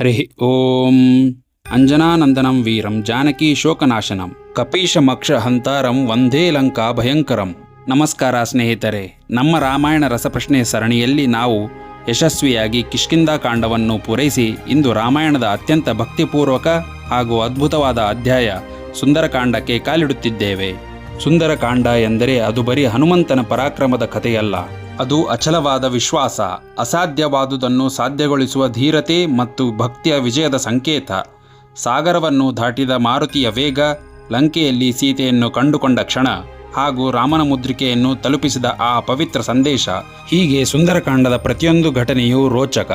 ಹರಿ ಓಂ ಅಂಜನಾನಂದನಂ ವೀರಂ ಜಾನಕಿ ಶೋಕನಾಶನಂ ಕಪೀಶಮಕ್ಷ ಹಂತಾರಂ ವಂದೇ ಲಂಕಾ ಭಯಂಕರಂ. ನಮಸ್ಕಾರ ಸ್ನೇಹಿತರೆ, ನಮ್ಮ ರಾಮಾಯಣ ರಸಪ್ರಶ್ನೆ ಸರಣಿಯಲ್ಲಿ ನಾವು ಯಶಸ್ವಿಯಾಗಿ ಕಿಷ್ಕಿಂಧಾಕಾಂಡವನ್ನು ಪೂರೈಸಿ ಇಂದು ರಾಮಾಯಣದ ಅತ್ಯಂತ ಭಕ್ತಿಪೂರ್ವಕ ಹಾಗೂ ಅದ್ಭುತವಾದ ಅಧ್ಯಾಯ ಸುಂದರಕಾಂಡಕ್ಕೆ ಕಾಲಿಡುತ್ತಿದ್ದೇವೆ. ಸುಂದರಕಾಂಡ ಎಂದರೆ ಅದು ಬರೀ ಹನುಮಂತನ ಪರಾಕ್ರಮದ ಕಥೆಯಲ್ಲ, ಅದು ಅಚಲವಾದ ವಿಶ್ವಾಸ, ಅಸಾಧ್ಯವಾದುದನ್ನು ಸಾಧ್ಯಗೊಳಿಸುವ ಧೀರತೆ ಮತ್ತು ಭಕ್ತಿಯ ವಿಜಯದ ಸಂಕೇತ. ಸಾಗರವನ್ನು ದಾಟಿದ ಮಾರುತಿಯ ವೇಗ, ಲಂಕೆಯಲ್ಲಿ ಸೀತೆಯನ್ನು ಕಂಡುಕೊಂಡ ಕ್ಷಣ ಹಾಗೂ ರಾಮನ ಮುದ್ರಿಕೆಯನ್ನು ತಲುಪಿಸಿದ ಆ ಪವಿತ್ರ ಸಂದೇಶ, ಹೀಗೆ ಸುಂದರಕಾಂಡದ ಪ್ರತಿಯೊಂದು ಘಟನೆಯೂ ರೋಚಕ.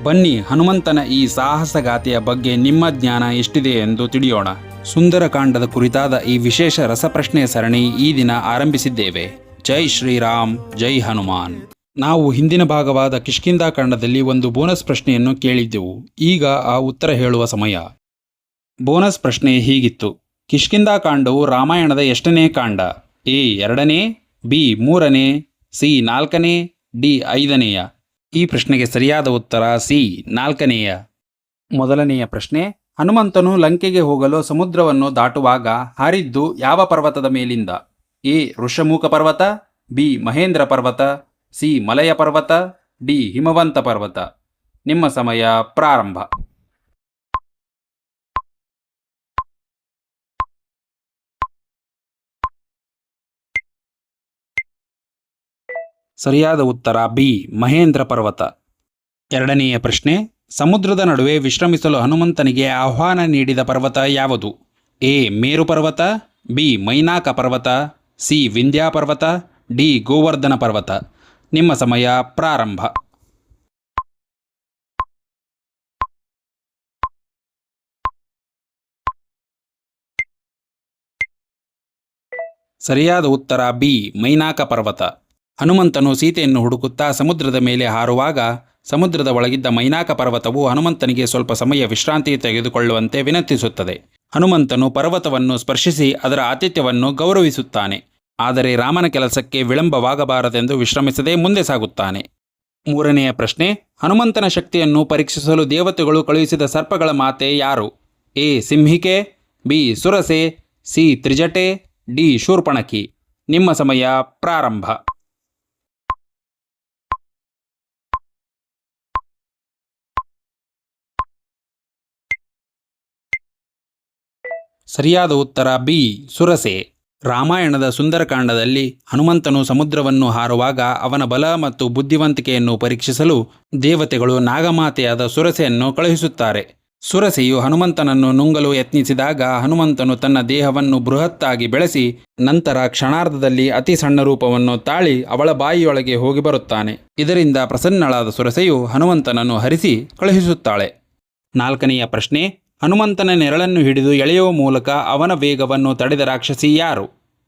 ಬನ್ನಿ, ಹನುಮಂತನ ಈ ಸಾಹಸಗಾಥೆಯ ಬಗ್ಗೆ ನಿಮ್ಮ ಜ್ಞಾನ ಎಷ್ಟಿದೆ ಎಂದು ತಿಳಿಯೋಣ. ಸುಂದರಕಾಂಡದ ಕುರಿತಾದ ಈ ವಿಶೇಷ ರಸಪ್ರಶ್ನೆ ಸರಣಿ ಈ ದಿನ ಆರಂಭಿಸಿದ್ದೇವೆ. ಜೈ ಶ್ರೀರಾಮ್, ಜೈ ಹನುಮಾನ್. ನಾವು ಹಿಂದಿನ ಭಾಗವಾದ ಕಿಷ್ಕಿಂಧಾಕಾಂಡದಲ್ಲಿ ಒಂದು ಬೋನಸ್ ಪ್ರಶ್ನೆಯನ್ನು ಕೇಳಿದ್ದೆವು. ಈಗ ಆ ಉತ್ತರ ಹೇಳುವ ಸಮಯ. ಬೋನಸ್ ಪ್ರಶ್ನೆ ಹೀಗಿತ್ತು: ಕಿಷ್ಕಿಂಧಾಕಾಂಡವು ರಾಮಾಯಣದ ಎಷ್ಟನೇ ಕಾಂಡ? ಎ 2ನೇ, ಬಿ 3ನೇ, ಸಿ 4ನೇ, ಡಿ 5ನೇಯ? ಈ ಪ್ರಶ್ನೆಗೆ ಸರಿಯಾದ ಉತ್ತರ ಸಿ 4ನೇಯ. ಮೊದಲನೆಯ ಪ್ರಶ್ನೆ: ಹನುಮಂತನು ಲಂಕೆಗೆ ಹೋಗಲು ಸಮುದ್ರವನ್ನು ದಾಟುವಾಗ ಹಾರಿದ್ದು ಯಾವ ಪರ್ವತದ ಮೇಲಿಂದ? ಎ ಋಷಮುಖ ಪರ್ವತ, ಬಿ ಮಹೇಂದ್ರ ಪರ್ವತ, ಸಿ ಮಲಯ ಪರ್ವತ, ಡಿ ಹಿಮವಂತ ಪರ್ವತ? ನಿಮ್ಮ ಸಮಯ ಪ್ರಾರಂಭ. ಸರಿಯಾದ ಉತ್ತರ ಬಿ ಮಹೇಂದ್ರ ಪರ್ವತ. ಎರಡನೆಯ ಪ್ರಶ್ನೆ: ಸಮುದ್ರದ ನಡುವೆ ವಿಶ್ರಮಿಸಲು ಹನುಮಂತನಿಗೆ ಆಹ್ವಾನ ನೀಡಿದ ಪರ್ವತ ಯಾವುದು? ಎ ಮೇರು ಪರ್ವತ, ಬಿ ಮೈನಾಕ ಪರ್ವತ, ಸಿ ವಿಂಧ್ಯ ಪರ್ವತ, ಡಿ ಗೋವರ್ಧನ ಪರ್ವತ? ನಿಮ್ಮ ಸಮಯ ಪ್ರಾರಂಭ. ಸರಿಯಾದ ಉತ್ತರ ಬಿ ಮೈನಾಕ ಪರ್ವತ. ಹನುಮಂತನು ಸೀತೆಯನ್ನು ಹುಡುಕುತ್ತಾ ಸಮುದ್ರದ ಮೇಲೆ ಹಾರುವಾಗ ಸಮುದ್ರದ ಒಳಗಿದ್ದ ಮೈನಾಕ ಪರ್ವತವು ಹನುಮಂತನಿಗೆ ಸ್ವಲ್ಪ ಸಮಯ ವಿಶ್ರಾಂತಿ ತೆಗೆದುಕೊಳ್ಳುವಂತೆ ವಿನಂತಿಸುತ್ತದೆ. ಹನುಮಂತನು ಪರ್ವತವನ್ನು ಸ್ಪರ್ಶಿಸಿ ಅದರ ಆತಿಥ್ಯವನ್ನು ಗೌರವಿಸುತ್ತಾನೆ. ಆದರೆ ರಾಮನ ಕೆಲಸಕ್ಕೆ ವಿಳಂಬವಾಗಬಾರದೆಂದು ವಿಶ್ರಮಿಸದೆ ಮುಂದೆ ಸಾಗುತ್ತಾನೆ. ಮೂರನೆಯ ಪ್ರಶ್ನೆ: ಹನುಮಂತನ ಶಕ್ತಿಯನ್ನು ಪರೀಕ್ಷಿಸಲು ದೇವತೆಗಳು ಕಳುಹಿಸಿದ ಸರ್ಪಗಳ ಮಾತೆ ಯಾರು? A Simhike, B Surase, C Trijate, D Shurpanakhi? ನಿಮ್ಮ ಸಮಯ ಪ್ರಾರಂಭ. ಸರಿಯಾದ ಉತ್ತರ ಬಿ ಸುರಸೆ. ರಾಮಾಯಣದ ಸುಂದರಕಾಂಡದಲ್ಲಿ ಹನುಮಂತನು ಸಮುದ್ರವನ್ನು ಹಾರುವಾಗ ಅವನ ಬಲ ಮತ್ತು ಬುದ್ಧಿವಂತಿಕೆಯನ್ನು ಪರೀಕ್ಷಿಸಲು ದೇವತೆಗಳು ನಾಗಮಾತೆಯಾದ ಸುರಸೆಯನ್ನು ಕಳುಹಿಸುತ್ತಾರೆ. ಸುರಸೆಯು ಹನುಮಂತನನ್ನು ನುಂಗಲು ಯತ್ನಿಸಿದಾಗ ಹನುಮಂತನು ತನ್ನ ದೇಹವನ್ನು ಬೃಹತ್ತಾಗಿ ಬೆಳೆಸಿ ನಂತರ ಕ್ಷಣಾರ್ಧದಲ್ಲಿ ಅತಿ ಸಣ್ಣ ರೂಪವನ್ನು ತಾಳಿ ಅವಳ ಬಾಯಿಯೊಳಗೆ ಹೋಗಿ ಬರುತ್ತಾನೆ. ಇದರಿಂದ ಪ್ರಸನ್ನಳಾದ ಸುರಸೆಯು ಹನುಮಂತನನ್ನು ಹರಿಸಿ ಕಳುಹಿಸುತ್ತಾಳೆ. ನಾಲ್ಕನೆಯ ಪ್ರಶ್ನೆ: ಹನುಮಂತನ ನೆರಳನ್ನು ಹಿಡಿದು ಎಳೆಯುವ ಮೂಲಕ ಅವನ ವೇಗವನ್ನು ತಡೆದ ರಾಕ್ಷಸಿ ಯಾರು?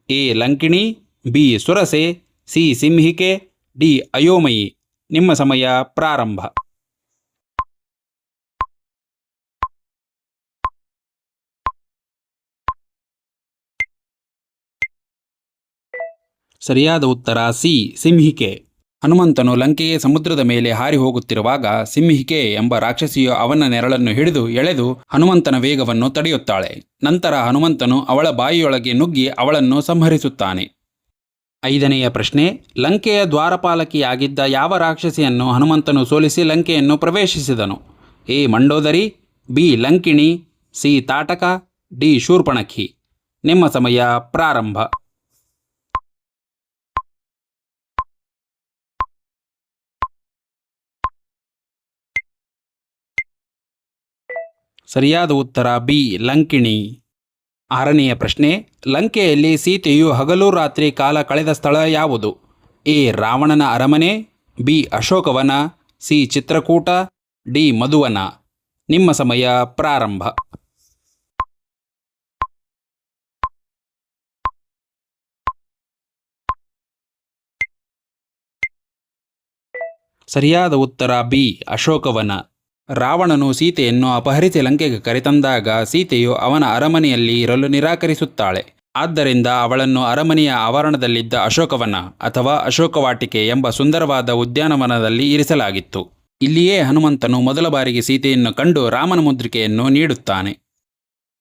A Lankini, B Surase, C Simhike, D Ayomayi? ನಿಮ್ಮ ಸಮಯ ಪ್ರಾರಂಭ. ಸರಿಯಾದ ಉತ್ತರ ಸಿ ಸಿಂಹಿಕೆ. ಹನುಮಂತನು ಲಂಕೆಗೆ ಸಮುದ್ರದ ಮೇಲೆ ಹಾರಿ ಹೋಗುತ್ತಿರುವಾಗ ಸಿಂಹಿಕೆ ಎಂಬ ರಾಕ್ಷಸಿಯು ಅವನ ನೆರಳನ್ನು ಹಿಡಿದು ಎಳೆದು ಹನುಮಂತನ ವೇಗವನ್ನು ತಡೆಯುತ್ತಾಳೆ. ನಂತರ ಹನುಮಂತನು ಅವಳ ಬಾಯಿಯೊಳಗೆ ನುಗ್ಗಿ ಅವಳನ್ನು ಸಂಹರಿಸುತ್ತಾನೆ. ಐದನೆಯ ಪ್ರಶ್ನೆ: ಲಂಕೆಯ ದ್ವಾರಪಾಲಕಿಯಾಗಿದ್ದ ಯಾವ ರಾಕ್ಷಸಿಯನ್ನು ಹನುಮಂತನು ಸೋಲಿಸಿ ಲಂಕೆಯನ್ನು ಪ್ರವೇಶಿಸಿದನು? A Mandodari, B Lankini, C Tataka, D Shurpanakhi? ನಿಮ್ಮ ಸಮಯ ಪ್ರಾರಂಭ. ಸರಿಯಾದ ಉತ್ತರ ಬಿ ಲಂಕಿಣಿ. ಆರನೆಯ ಪ್ರಶ್ನೆ: ಲಂಕೆಯಲ್ಲಿ ಸೀತೆಯು ಹಗಲು ರಾತ್ರಿ ಕಾಲ ಕಳೆದ ಸ್ಥಳ ಯಾವುದು? ಎ ರಾವಣನ ಅರಮನೆ, B Ashokavana, C Chitrakoota, D Madhuvana? ನಿಮ್ಮ ಸಮಯ ಪ್ರಾರಂಭ. ಸರಿಯಾದ ಉತ್ತರ ಬಿ ಅಶೋಕವನ. ರಾವಣನು ಸೀತೆಯನ್ನು ಅಪಹರಿಸಿ ಲಂಕೆಗೆ ಕರೆತಂದಾಗ ಸೀತೆಯು ಅವನ ಅರಮನೆಯಲ್ಲಿ ಇರಲು ನಿರಾಕರಿಸುತ್ತಾಳೆ. ಆದ್ದರಿಂದ ಅವಳನ್ನು ಅರಮನೆಯ ಆವರಣದಲ್ಲಿದ್ದ ಅಶೋಕವನ ಅಥವಾ ಅಶೋಕವಾಟಿಕೆ ಎಂಬ ಸುಂದರವಾದ ಉದ್ಯಾನವನದಲ್ಲಿ ಇರಿಸಲಾಗಿತ್ತು. ಇಲ್ಲಿಯೇ ಹನುಮಂತನು ಮೊದಲ ಬಾರಿಗೆ ಸೀತೆಯನ್ನು ಕಂಡು ರಾಮನ ಮುದ್ರಿಕೆಯನ್ನು ನೀಡುತ್ತಾನೆ.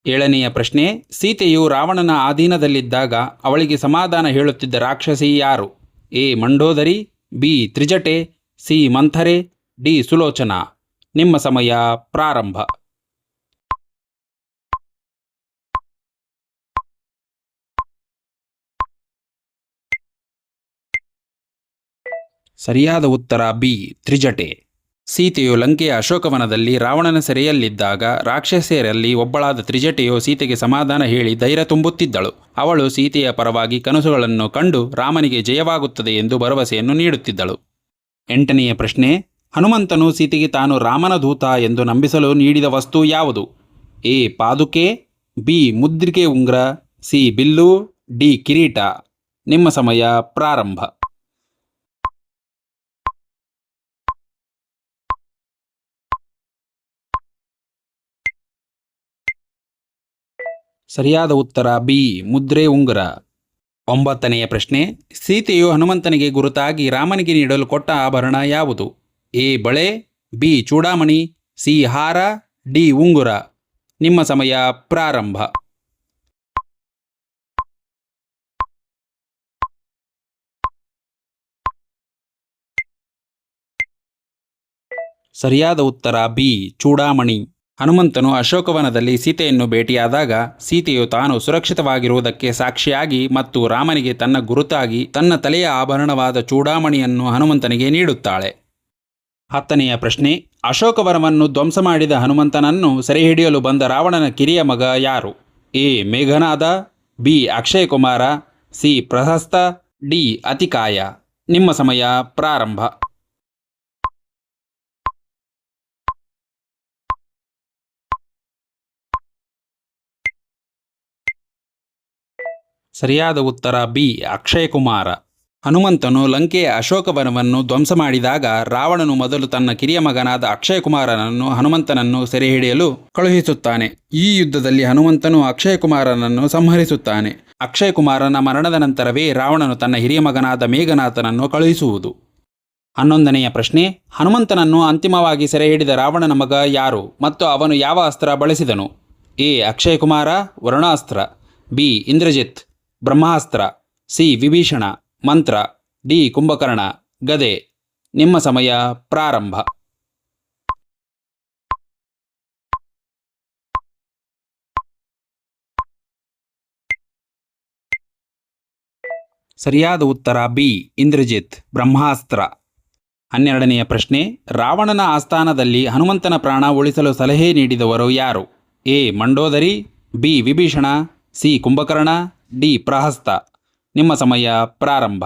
7ನೆಯ ಪ್ರಶ್ನೆ, ಸೀತೆಯು ರಾವಣನ ಅಧೀನದಲ್ಲಿದ್ದಾಗ ಅವಳಿಗೆ ಸಮಾಧಾನ ಹೇಳುತ್ತಿದ್ದ ರಾಕ್ಷಸಿ ಯಾರು? A Mandodari, B Trijate, C Manthare, D Sulochana. ನಿಮ್ಮ ಸಮಯ ಪ್ರಾರಂಭ. ಸರಿಯಾದ ಉತ್ತರ ಬಿ ತ್ರಿಜಟೆ. ಸೀತೆಯು ಲಂಕೆಯ ಅಶೋಕವನದಲ್ಲಿ ರಾವಣನ ಸೆರೆಯಲ್ಲಿದ್ದಾಗ ರಾಕ್ಷಸಿಯರಲ್ಲಿ ಒಬ್ಬಳಾದ ತ್ರಿಜಟೆಯು ಸೀತೆಗೆ ಸಮಾಧಾನ ಹೇಳಿ ಧೈರ್ಯ ತುಂಬುತ್ತಿದ್ದಳು. ಅವಳು ಸೀತೆಯ ಪರವಾಗಿ ಕನಸುಗಳನ್ನು ಕಂಡು ರಾಮನಿಗೆ ಜಯವಾಗುತ್ತದೆ ಎಂದು ಭರವಸೆಯನ್ನು ನೀಡುತ್ತಿದ್ದಳು. 8ನೆಯ ಪ್ರಶ್ನೆ, ಹನುಮಂತನು ಸೀತೆಗೆ ತಾನು ರಾಮನ ದೂತ ಎಂದು ನಂಬಿಸಲು ನೀಡಿದ ವಸ್ತು ಯಾವುದು? ಎ ಪಾದುಕೆ, ಬಿ ಮುದ್ರಿಕೆ ಉಂಗುರ, ಸಿ ಬಿಲ್ಲು, ಡಿ ಕಿರೀಟ. ನಿಮ್ಮ ಸಮಯ ಪ್ರಾರಂಭ. ಸರಿಯಾದ ಉತ್ತರ ಬಿ ಮುದ್ರೆ ಉಂಗುರ. 9ನೆಯ ಪ್ರಶ್ನೆ, ಸೀತೆಯು ಹನುಮಂತನಿಗೆ ಗುರುತಾಗಿ ರಾಮನಿಗೆ ನೀಡಲು ಕೊಟ್ಟ ಆಭರಣ ಯಾವುದು? ಎ ಬಳೆ, ಬಿ ಚೂಡಾಮಣಿ, ಸಿ ಹಾರ, ಡಿ ಉಂಗುರ. ನಿಮ್ಮ ಸಮಯ ಪ್ರಾರಂಭ. ಸರಿಯಾದ ಉತ್ತರ ಬಿ ಚೂಡಾಮಣಿ. ಹನುಮಂತನು ಅಶೋಕವನದಲ್ಲಿ ಸೀತೆಯನ್ನು ಭೇಟಿಯಾದಾಗ ಸೀತೆಯು ತಾನು ಸುರಕ್ಷಿತವಾಗಿರುವುದಕ್ಕೆ ಸಾಕ್ಷಿಯಾಗಿ ಮತ್ತು ರಾಮನಿಗೆ ತನ್ನ ಗುರುತಾಗಿ ತನ್ನ ತಲೆಯ ಆಭರಣವಾದ ಚೂಡಾಮಣಿಯನ್ನು ಹನುಮಂತನಿಗೆ ನೀಡುತ್ತಾಳೆ. 10ನೆಯ ಪ್ರಶ್ನೆ, ಅಶೋಕವನವನ್ನು ಧ್ವಂಸ ಮಾಡಿದ ಹನುಮಂತನನ್ನು ಸೆರೆಹಿಡಿಯಲು ಬಂದ ರಾವಣನ ಕಿರಿಯ ಮಗ ಯಾರು? A Meghanada, B Akshayakumara, C Prahasta, D Atikaya. ನಿಮ್ಮ ಸಮಯ ಪ್ರಾರಂಭ. ಸರಿಯಾದ ಉತ್ತರ ಬಿ ಅಕ್ಷಯಕುಮಾರ. ಹನುಮಂತನು ಲಂಕೆಯ ಅಶೋಕವನವನ್ನು ಧ್ವಂಸ ಮಾಡಿದಾಗ ರಾವಣನು ಮೊದಲು ತನ್ನ ಕಿರಿಯ ಮಗನಾದ ಅಕ್ಷಯಕುಮಾರನನ್ನು ಹನುಮಂತನನ್ನು ಸೆರೆಹಿಡಿಯಲು ಕಳುಹಿಸುತ್ತಾನೆ. ಈ ಯುದ್ಧದಲ್ಲಿ ಹನುಮಂತನು ಅಕ್ಷಯಕುಮಾರನನ್ನು ಸಂಹರಿಸುತ್ತಾನೆ. ಅಕ್ಷಯಕುಮಾರನ ಮರಣದ ನಂತರವೇ ರಾವಣನು ತನ್ನ ಹಿರಿಯ ಮಗನಾದ ಮೇಘನಾಥನನ್ನು ಕಳುಹಿಸುವುದು. 11ನೆಯ ಪ್ರಶ್ನೆ, ಹನುಮಂತನನ್ನು ಅಂತಿಮವಾಗಿ ಸೆರೆಹಿಡಿದ ರಾವಣನ ಮಗ ಯಾರು ಮತ್ತು ಅವನು ಯಾವ ಅಸ್ತ್ರ ಬಳಸಿದನು? A Akshayakumara, Varunastra, B Indrajit, Brahmastra, C Vibhishana, ಮಂತ್ರ, ಡಿ ಕುಂಭಕರ್ಣ, ಗದೆ. ನಿಮ್ಮ ಸಮಯ ಪ್ರಾರಂಭ. ಸರಿಯಾದ ಉತ್ತರ ಬಿ ಇಂದ್ರಜಿತ್, ಬ್ರಹ್ಮಾಸ್ತ್ರ. 12ನೆಯ ಪ್ರಶ್ನೆ, ರಾವಣನ ಆಸ್ಥಾನದಲ್ಲಿ ಹನುಮಂತನ ಪ್ರಾಣ ಉಳಿಸಲು ಸಲಹೆ ನೀಡಿದವರು ಯಾರು? A Mandodari, B Vibhishana, C Kumbhakarna, D Prahasta. ನಿಮ್ಮ ಸಮಯ ಪ್ರಾರಂಭ.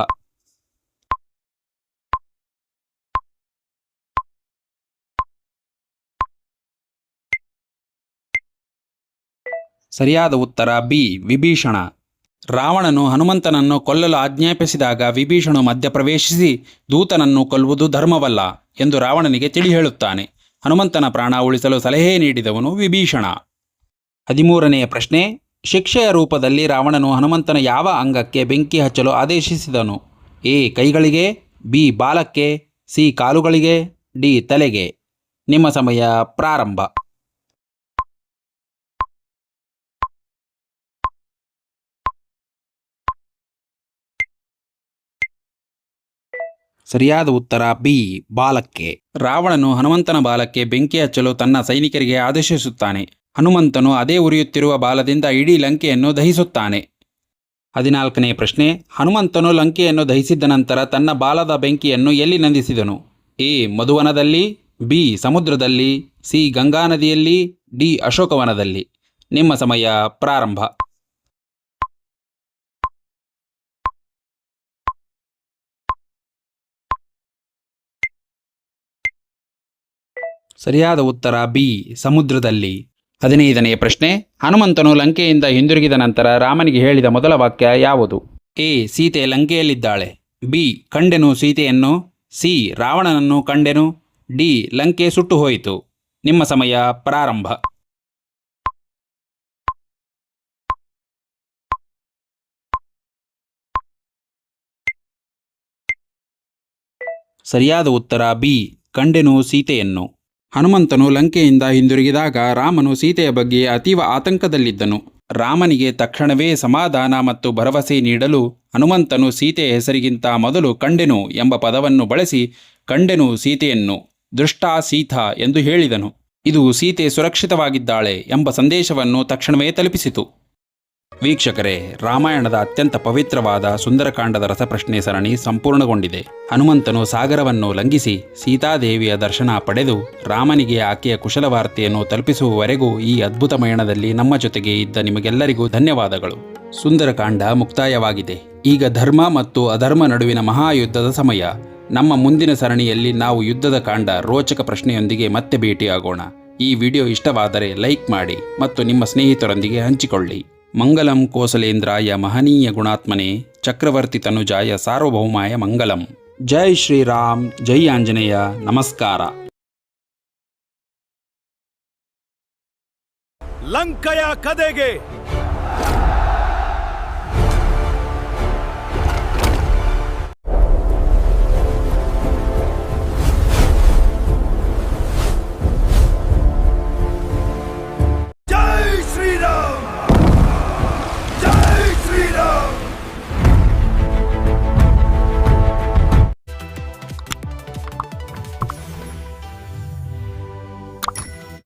ಸರಿಯಾದ ಉತ್ತರ ಬಿ ವಿಭೀಷಣ. ರಾವಣನು ಹನುಮಂತನನ್ನು ಕೊಲ್ಲಲು ಆಜ್ಞಾಪಿಸಿದಾಗ ವಿಭೀಷಣು ಮಧ್ಯಪ್ರವೇಶಿಸಿ ದೂತನನ್ನು ಕೊಲ್ಲುವುದು ಧರ್ಮವಲ್ಲ ಎಂದು ರಾವಣನಿಗೆ ತಿಳಿ ಹೇಳುತ್ತಾನೆ. ಹನುಮಂತನ ಪ್ರಾಣ ಉಳಿಸಲು ಸಲಹೆ ನೀಡಿದವನು ವಿಭೀಷಣ. 13ನೆಯ ಪ್ರಶ್ನೆ, ಶಿಕ್ಷೆಯ ರೂಪದಲ್ಲಿ ರಾವಣನು ಹನುಮಂತನ ಯಾವ ಅಂಗಕ್ಕೆ ಬೆಂಕಿ ಹಚ್ಚಲು ಆದೇಶಿಸಿದನು? ಎ ಕೈಗಳಿಗೆ, ಬಿ ಬಾಲಕ್ಕೆ, ಸಿ ಕಾಲುಗಳಿಗೆ, ಡಿ ತಲೆಗೆ. ನಿಮ್ಮ ಸಮಯ ಪ್ರಾರಂಭ. ಸರಿಯಾದ ಉತ್ತರ ಬಿ ಬಾಲಕ್ಕೆ. ರಾವಣನು ಹನುಮಂತನ ಬಾಲಕ್ಕೆ ಬೆಂಕಿ ಹಚ್ಚಲು ತನ್ನ ಸೈನಿಕರಿಗೆ ಆದೇಶಿಸುತ್ತಾನೆ. ಹನುಮಂತನು ಅದೇ ಉರಿಯುತ್ತಿರುವ ಬಾಲದಿಂದ ಇಡೀ ಲಂಕೆಯನ್ನು ದಹಿಸುತ್ತಾನೆ. 14ನೇ ಪ್ರಶ್ನೆ, ಹನುಮಂತನು ಲಂಕೆಯನ್ನು ದಹಿಸಿದ ನಂತರ ತನ್ನ ಬಾಲದ ಬೆಂಕಿಯನ್ನು ಎಲ್ಲಿ ನಂದಿಸಿದನು? ಎ ಮಧುವನದಲ್ಲಿ, ಬಿ ಸಮುದ್ರದಲ್ಲಿ, ಸಿ ಗಂಗಾ ನದಿಯಲ್ಲಿ, ಡಿ ಅಶೋಕವನದಲ್ಲಿ. ನಿಮ್ಮ ಸಮಯ ಪ್ರಾರಂಭ. ಸರಿಯಾದ ಉತ್ತರ ಬಿ ಸಮುದ್ರದಲ್ಲಿ. 15ನೇ ಪ್ರಶ್ನೆ, ಹನುಮಂತನು ಲಂಕೆಯಿಂದ ಹಿಂದಿರುಗಿದ ನಂತರ ರಾಮನಿಗೆ ಹೇಳಿದ ಮೊದಲ ವಾಕ್ಯ ಯಾವುದು? ಎ ಸೀತೆ ಲಂಕೆಯಲ್ಲಿದ್ದಾಳೆ, ಬಿ ಕಂಡೆನು ಸೀತೆಯನ್ನು, ಸಿ ರಾವಣನನ್ನು ಕಂಡೆನು, ಡಿ ಲಂಕೆ ಸುಟ್ಟು ಹೋಯಿತು. ನಿಮ್ಮ ಸಮಯ ಪ್ರಾರಂಭ. ಸರಿಯಾದ ಉತ್ತರ ಬಿ ಕಂಡೆನು ಸೀತೆಯನ್ನು. ಹನುಮಂತನು ಲಂಕೆಯಿಂದ ಹಿಂದಿರುಗಿದಾಗ ರಾಮನು ಸೀತೆಯ ಬಗ್ಗೆ ಅತೀವ ಆತಂಕದಲ್ಲಿದ್ದನು. ರಾಮನಿಗೆ ತಕ್ಷಣವೇ ಸಮಾಧಾನ ಮತ್ತು ಭರವಸೆ ನೀಡಲು ಹನುಮಂತನು ಸೀತೆಯ ಹೆಸರಿಗಿಂತ ಮೊದಲು ಕಂಡೆನು ಎಂಬ ಪದವನ್ನು ಬಳಸಿ ಕಂಡೆನು ಸೀತೆಯನ್ನು ದೃಷ್ಟಾ ಸೀತಾ ಎಂದು ಹೇಳಿದನು. ಇದು ಸೀತೆ ಸುರಕ್ಷಿತವಾಗಿದ್ದಾಳೆ ಎಂಬ ಸಂದೇಶವನ್ನು ತಕ್ಷಣವೇ ತಲುಪಿಸಿತು. ವೀಕ್ಷಕರೇ, ರಾಮಾಯಣದ ಅತ್ಯಂತ ಪವಿತ್ರವಾದ ಸುಂದರಕಾಂಡದ ರಸಪ್ರಶ್ನೆ ಸರಣಿ ಸಂಪೂರ್ಣಗೊಂಡಿದೆ. ಹನುಮಂತನು ಸಾಗರವನ್ನು ಲಂಘಿಸಿ ಸೀತಾದೇವಿಯ ದರ್ಶನ ಪಡೆದು ರಾಮನಿಗೆ ಆಕೆಯ ಕುಶಲವಾರ್ತೆಯನ್ನು ತಲುಪಿಸುವವರೆಗೂ ಈ ಅದ್ಭುತ ಮಯಣದಲ್ಲಿ ನಮ್ಮ ಜೊತೆಗೆ ಇದ್ದ ನಿಮಗೆಲ್ಲರಿಗೂ ಧನ್ಯವಾದಗಳು. ಸುಂದರಕಾಂಡ ಮುಕ್ತಾಯವಾಗಿದೆ. ಈಗ ಧರ್ಮ ಮತ್ತು ಅಧರ್ಮ ನಡುವಿನ ಮಹಾಯುದ್ಧದ ಸಮಯ. ನಮ್ಮ ಮುಂದಿನ ಸರಣಿಯಲ್ಲಿ ನಾವು ಯುದ್ಧದ ಕಾಂಡ ರೋಚಕ ಪ್ರಶ್ನೆಯೊಂದಿಗೆ ಮತ್ತೆ ಭೇಟಿಯಾಗೋಣ. ಈ ವಿಡಿಯೋ ಇಷ್ಟವಾದರೆ ಲೈಕ್ ಮಾಡಿ ಮತ್ತು ನಿಮ್ಮ ಸ್ನೇಹಿತರೊಂದಿಗೆ ಹಂಚಿಕೊಳ್ಳಿ. ಮಂಗಲಂ ಕೋಸಲೇಂದ್ರಾಯ ಮಹನೀಯ ಗುಣಾತ್ಮನೆ ಚಕ್ರವರ್ತಿ ತನುಜಾಯ ಸಾರ್ವಭೌಮಾಯ ಮಂಗಲಂ. ಜೈ ಶ್ರೀರಾಮ್, ಜೈ ಆಂಜನೇಯ. ನಮಸ್ಕಾರ. ಲಂಕೆಯ ಕದೆಗೆ